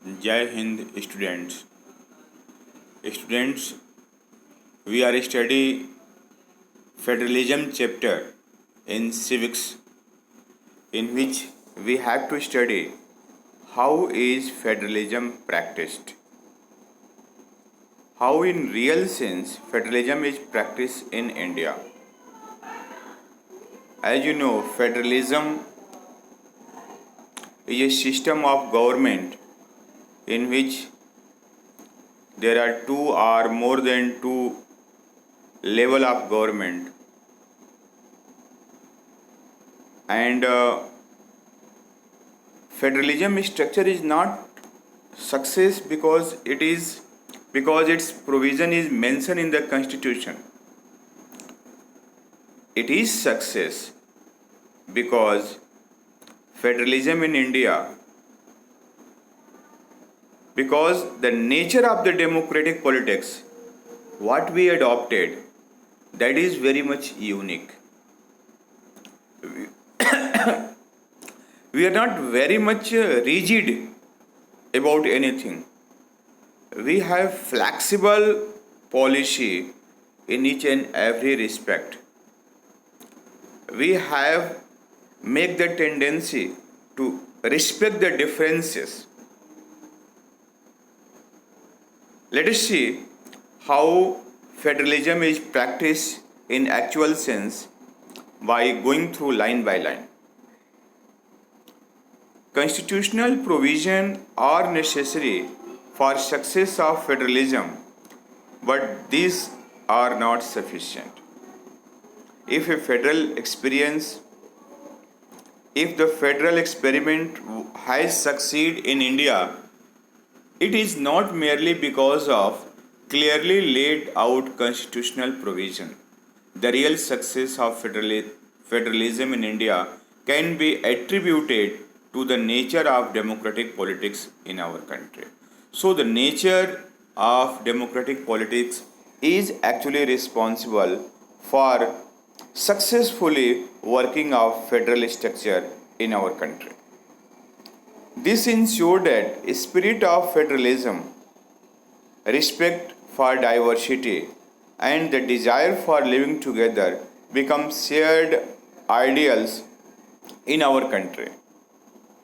Jai Hind students. Students, we are study federalism chapter in civics, in which we have to study how is federalism practiced. How in real sense federalism is practiced in India. As you know, federalism is a system of government in which there are two or more than two level of government, and federalism structure is not success because its provision is mentioned in the constitution. It is success because federalism in India, because the nature of the democratic politics what we adopted, that is very much unique. We are not very much rigid about anything. We have flexible policy in each and every respect. We have make the tendency to respect the differences. Let us see how federalism is practiced in actual sense by going through line by line. Constitutional provisions are necessary for success of federalism, but these are not sufficient. If a federal experience, if the federal experiment has succeeded in India, it is not merely because of clearly laid out constitutional provision. The real success of federalism in India can be attributed to the nature of democratic politics in our country. So, the nature of democratic politics is actually responsible for successfully working of federal structure in our country. This ensured that spirit of federalism, respect for diversity, and the desire for living together become shared ideals in our country.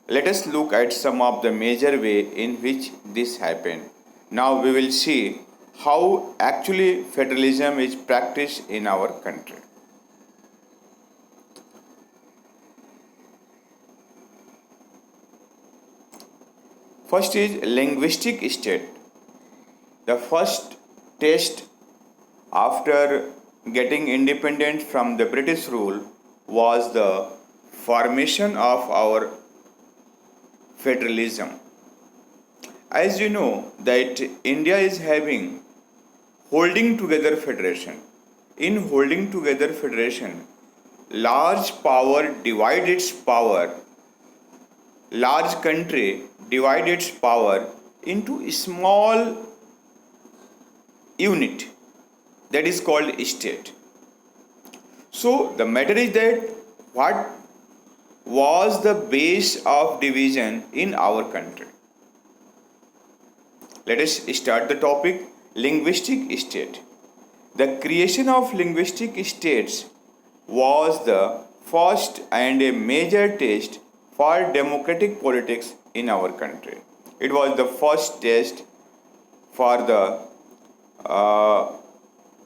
Let us look at some of the major way in which this happened. Now we will see how actually federalism is practiced in our country. First is linguistic state. The first test after getting independent from the British rule was the formation of our federalism. As you know that India is having holding together federation. In holding together federation, large power divide its power, large country divide its power into small unit, that is called state. So the matter is that what was the base of division in our country. Let us start the topic linguistic state. The creation of linguistic states was the first and a major test for democratic politics in our country. It was the first test for the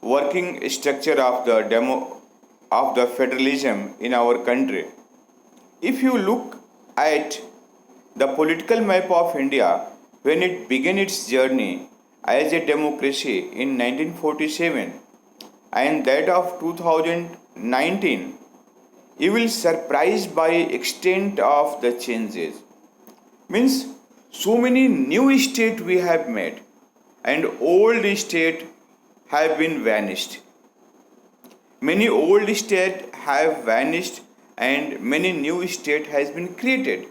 working structure of the federalism in our country. If you look at the political map of India when it began its journey as a democracy in 1947 and that of 2019, you will surprised by extent of the changes. Means so many new states we have made and old states have been vanished. Many old states have vanished and many new state has been created.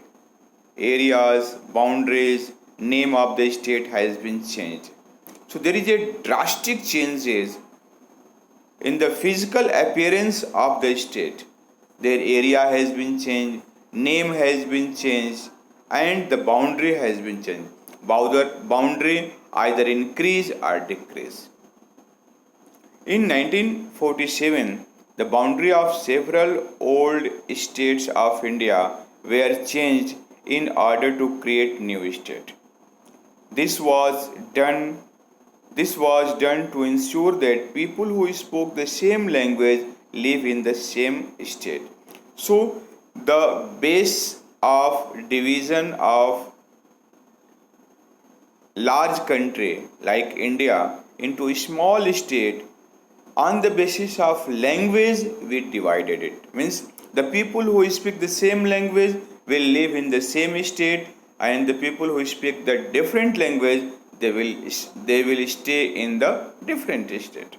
Areas, boundaries, name of the state has been changed. So there is a drastic changes in the physical appearance of the state. Their area has been changed, name has been changed, and the boundary has been changed. boundary either increase or decrease. In 1947, the boundary of several old states of India were changed in order to create new state. This was done to ensure that people who spoke the same language live in the same state. So the base of division of large country like India into a small state on the basis of language we divided it. Means the people who speak the same language will live in the same state, and the people who speak the different language they will stay in the different state.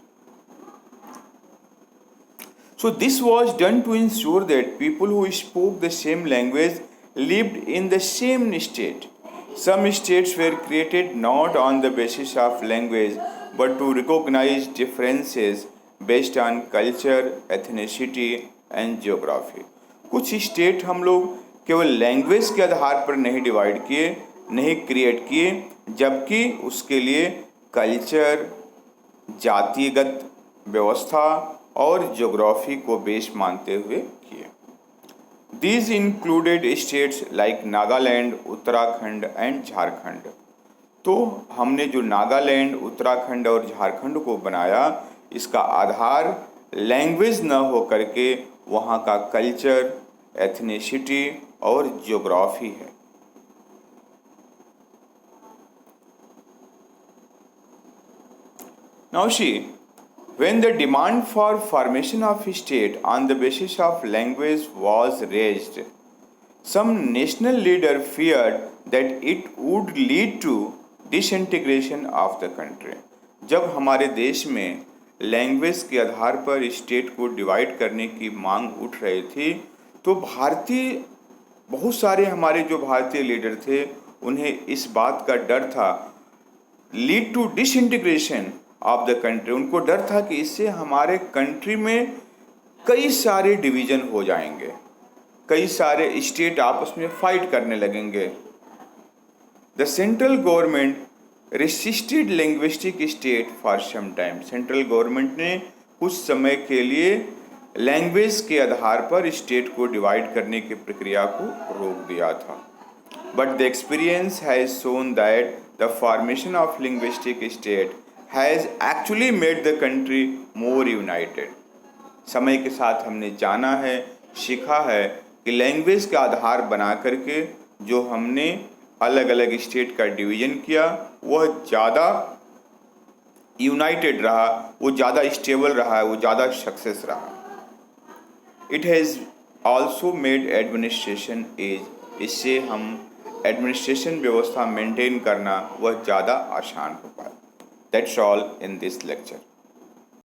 So this was done to ensure that people who spoke the same language lived in the same state. Some states were created not on the basis of language but to recognize differences based on culture, ethnicity and geography. कुछ state हम लोग केवल language के आधार पर नहीं divide किए, नहीं create किए, जबकि उसके लिए कल्चर, जातिगत व्यवस्था और ज्योग्राफी को बेस मानते हुए किए. These included states like Nagaland, Uttarakhand and Jharkhand. तो हमने जो नागालैंड, उत्तराखंड और झारखंड को बनाया, इसका आधार लैंग्वेज न हो करके वहाँ का कल्चर, एथनिसिटी और ज्योग्राफी है. Now see, when the demand for formation of state on the basis of language was raised, some national leader feared that it would lead to disintegration of the country. जब हमारे देश में language के आधार पर state को divide करने की मांग उठ रही थी, तो बहुत सारे हमारे जो भारतीय लीडर थे, उन्हें इस बात का डर था, lead to disintegration of the country. उनको डर था कि इससे हमारे कंट्री में कई सारे डिवीज़न हो जाएंगे, कई सारे स्टेट आपस में फाइट करने लगेंगे. The central government resisted linguistic state for some time. Central government ने कुछ समय के लिए लैंग्वेज के आधार पर स्टेट को डिवाइड करने की प्रक्रिया को रोक दिया था. But the experience has shown that the formation of linguistic state has actually made the country more United. समय के साथ हमने जाना है, सीखा है कि लैंग्वेज का आधार बना करके जो हमने अलग अलग स्टेट का डिवीज़न किया, वह ज़्यादा यूनाइटेड रहा, वो ज़्यादा स्टेबल रहा, वो ज़्यादा सक्सेस रहा. It has also made administration एज. इससे हम एडमिनिस्ट्रेशन व्यवस्था मेंटेन करना वह ज़्यादा आसान हो पाया. That's all in this lecture.